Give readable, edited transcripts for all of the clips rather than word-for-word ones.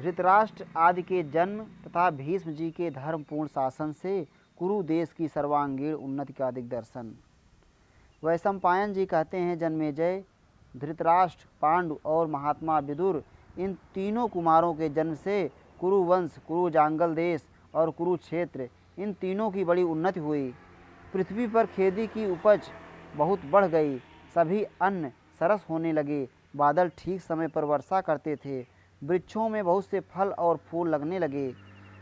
धृतराष्ट्र आदि के जन्म तथा भीष्म जी के धर्मपूर्ण शासन से कुरु देश की सर्वांगीण उन्नति का दिग्दर्शन। वैशंपायन जी कहते हैं, जन्मेजय, धृतराष्ट्र, पांडु और महात्मा विदुर, इन तीनों कुमारों के जन्म से कुरुवंश, कुरु जांगल देश और कुरुक्षेत्र, इन तीनों की बड़ी उन्नति हुई। पृथ्वी पर खेती की उपज बहुत बढ़ गई, सभी अन्न सरस होने लगे, बादल ठीक समय पर वर्षा करते थे, वृक्षों में बहुत से फल और फूल लगने लगे,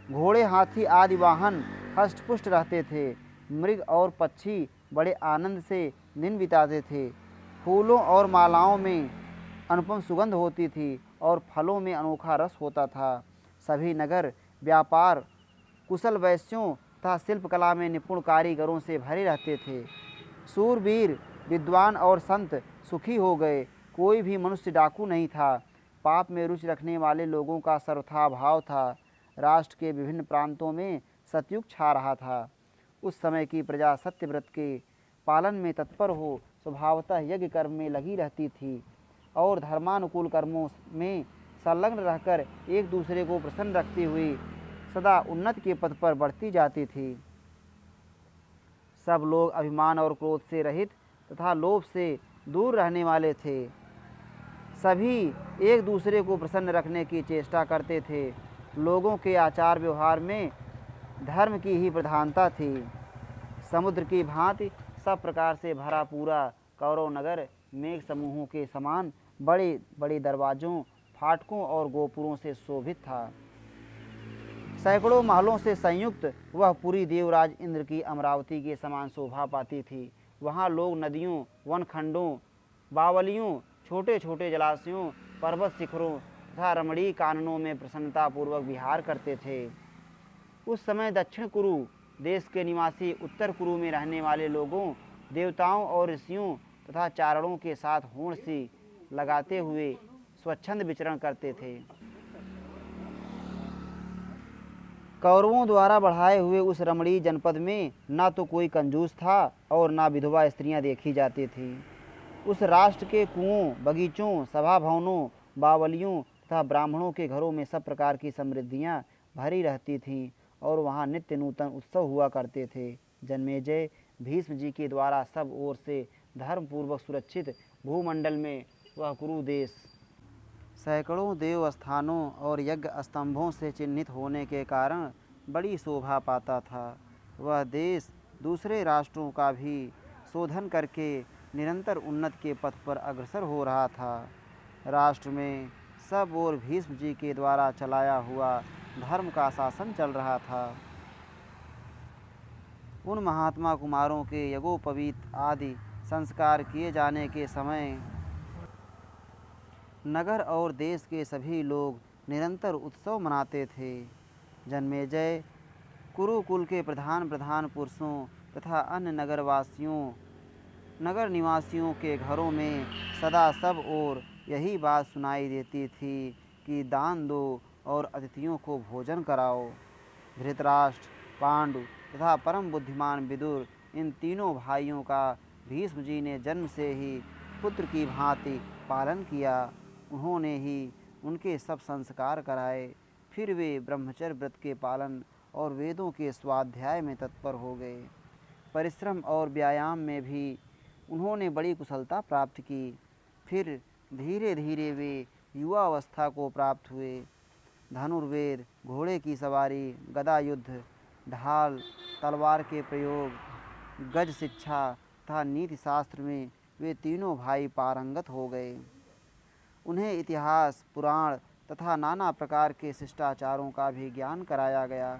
घोड़े, हाथी आदि वाहन हष्टपुष्ट रहते थे, मृग और पक्षी बड़े आनंद से दिन बिताते थे, फूलों और मालाओं में अनुपम सुगंध होती थी और फलों में अनोखा रस होता था। सभी नगर व्यापार कुशल वैश्यों तथा शिल्पकला में निपुण कारीगरों से भरे रहते थे। सूरवीर, विद्वान और संत सुखी हो गए, कोई भी मनुष्य डाकू नहीं था। पाप में रुचि रखने वाले लोगों का सर्वथा अभाव था। राष्ट्र के विभिन्न प्रांतों में सतयुग छा रहा था। उस समय की प्रजा सत्यव्रत के पालन में तत्पर हो स्वभावतः यज्ञ कर्म में लगी रहती थी और धर्मानुकूल कर्मों में संलग्न रहकर एक दूसरे को प्रसन्न रखती हुई सदा उन्नति के पथ पर बढ़ती जाती थी। सब लोग अभिमान और क्रोध से रहित तथा लोभ से दूर रहने वाले थे। सभी एक दूसरे को प्रसन्न रखने की चेष्टा करते थे। लोगों के आचार व्यवहार में धर्म की ही प्रधानता थी। समुद्र की भांति सब प्रकार से भरा पूरा कौरव नगर मेघ समूहों के समान बड़े बड़े दरवाजों, फाटकों और गोपुरों से शोभित था। सैकड़ों महलों से संयुक्त वह पुरी देवराज इंद्र की अमरावती के समान शोभा पाती थी। वहाँ लोग नदियों, वनखंडों, बावलियों, छोटे छोटे जलाशयों, पर्वत शिखरों तथा रमणीय काननों में प्रसन्नतापूर्वक विहार करते थे। उस समय दक्षिण कुरु देश के निवासी उत्तर कुरु में रहने वाले लोगों, देवताओं और ऋषियों तथा चारणों के साथ होड़ सी लगाते हुए स्वच्छंद विचरण करते थे। कौरवों द्वारा बढ़ाए हुए उस रमणीय जनपद में ना तो कोई कंजूस था और ना विधवा स्त्रियां देखी जाती थीं। उस राष्ट्र के कुओं, बगीचों, सभा भवनों, बावलियों तथा ब्राह्मणों के घरों में सब प्रकार की समृद्धियां भरी रहती थीं और वहाँ नित्य नूतन उत्सव हुआ करते थे। जन्मेजय, भीष्म जी के द्वारा सब ओर से धर्मपूर्वक सुरक्षित भूमंडल में वह कुरु देश सैकड़ों देव स्थानों और यज्ञ स्तंभों से चिन्हित होने के कारण बड़ी शोभा पाता था। वह देश दूसरे राष्ट्रों का भी शोधन करके निरंतर उन्नति के पथ पर अग्रसर हो रहा था। राष्ट्र में सब ओर भीष्म जी के द्वारा चलाया हुआ धर्म का शासन चल रहा था। उन महात्मा कुमारों के यज्ञोपवीत आदि संस्कार किए जाने के समय नगर और देश के सभी लोग निरंतर उत्सव मनाते थे। जन्मेजय, कुरुकुल के प्रधान प्रधान पुरुषों तथा अन्य नगर निवासियों के घरों में सदा सब ओर यही बात सुनाई देती थी कि दान दो और अतिथियों को भोजन कराओ। धृतराष्ट्र, पांडु तथा परम बुद्धिमान विदुर, इन तीनों भाइयों का भीष्म जी ने जन्म से ही पुत्र की भांति पालन किया। उन्होंने ही उनके सब संस्कार कराए। फिर वे ब्रह्मचर्य व्रत के पालन और वेदों के स्वाध्याय में तत्पर हो गए। परिश्रम और व्यायाम में भी उन्होंने बड़ी कुशलता प्राप्त की। फिर धीरे धीरे वे युवावस्था को प्राप्त हुए। धनुर्वेद, घोड़े की सवारी, गदा युद्ध, ढाल, तलवार के प्रयोग, गज शिक्षा तथा नीति शास्त्र में वे तीनों भाई पारंगत हो गए। उन्हें इतिहास, पुराण तथा नाना प्रकार के शिष्टाचारों का भी ज्ञान कराया गया।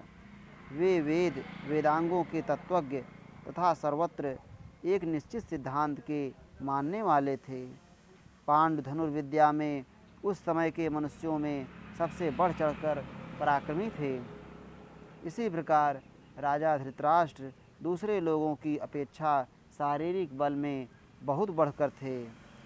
वे वेदांगों के तत्वज्ञ तथा सर्वत्र एक निश्चित सिद्धांत के मानने वाले थे। पांडु धनुर्विद्या में उस समय के मनुष्यों में सबसे बढ़ चढ़कर पराक्रमी थे। इसी प्रकार राजा धृतराष्ट्र दूसरे लोगों की अपेक्षा शारीरिक बल में बहुत बढ़कर थे।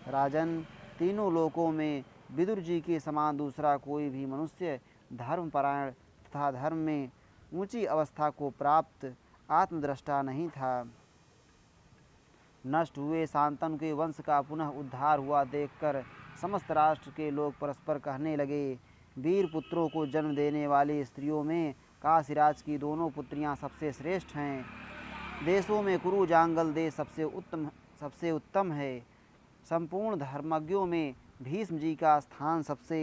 राजन, तीनों लोकों में विदुर जी के समान दूसरा कोई भी मनुष्य धर्मपरायण तथा धर्म में ऊंची अवस्था को प्राप्त आत्मद्रष्टा नहीं था। नष्ट हुए शांतनु के वंश का पुनः उद्धार हुआ देखकर समस्त राष्ट्र के लोग परस्पर कहने लगे वीर पुत्रों को जन्म देने वाली स्त्रियों में काशीराज की दोनों पुत्रियां सबसे श्रेष्ठ हैं। देशों में कुरु जांगल देश सबसे उत्तम है। संपूर्ण धर्मज्ञों में भीष्म जी का स्थान सबसे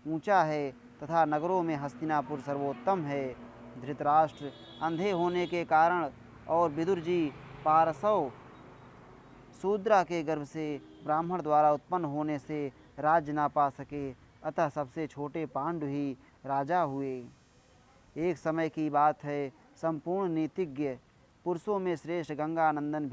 ऊंचा है तथा नगरों में हस्तिनापुर सर्वोत्तम है। धृतराष्ट्र अंधे होने के कारण और विदुर जी पारसव शूद्रा के गर्भ से ब्राह्मण द्वारा उत्पन्न होने से राज्य ना पा सके, अतः सबसे छोटे पांडु ही राजा हुए। एक समय की बात है, संपूर्ण नीतिज्ञ पुरुषों में श्रेष्ठ गंगानंदन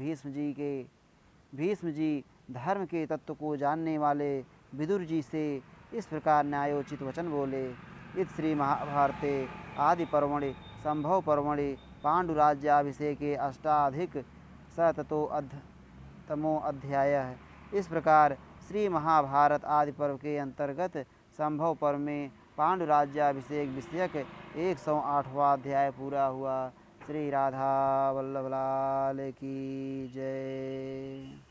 भीष्म जी धर्म के तत्व को जानने वाले विदुर जी से इस प्रकार न्यायोचित वचन बोले। इत श्री महाभारते आदि पर्वणि संभव पर्वणि पांडुराज्याभिषेके अष्टाधिक शततमो अध्याय। इस प्रकार श्री महाभारत आदि पर्व के अंतर्गत संभव पर्व में पांडुराज्याभिषेक विषयक 108वां अध्याय पूरा हुआ। श्री राधा वल्लभ लाल की जय।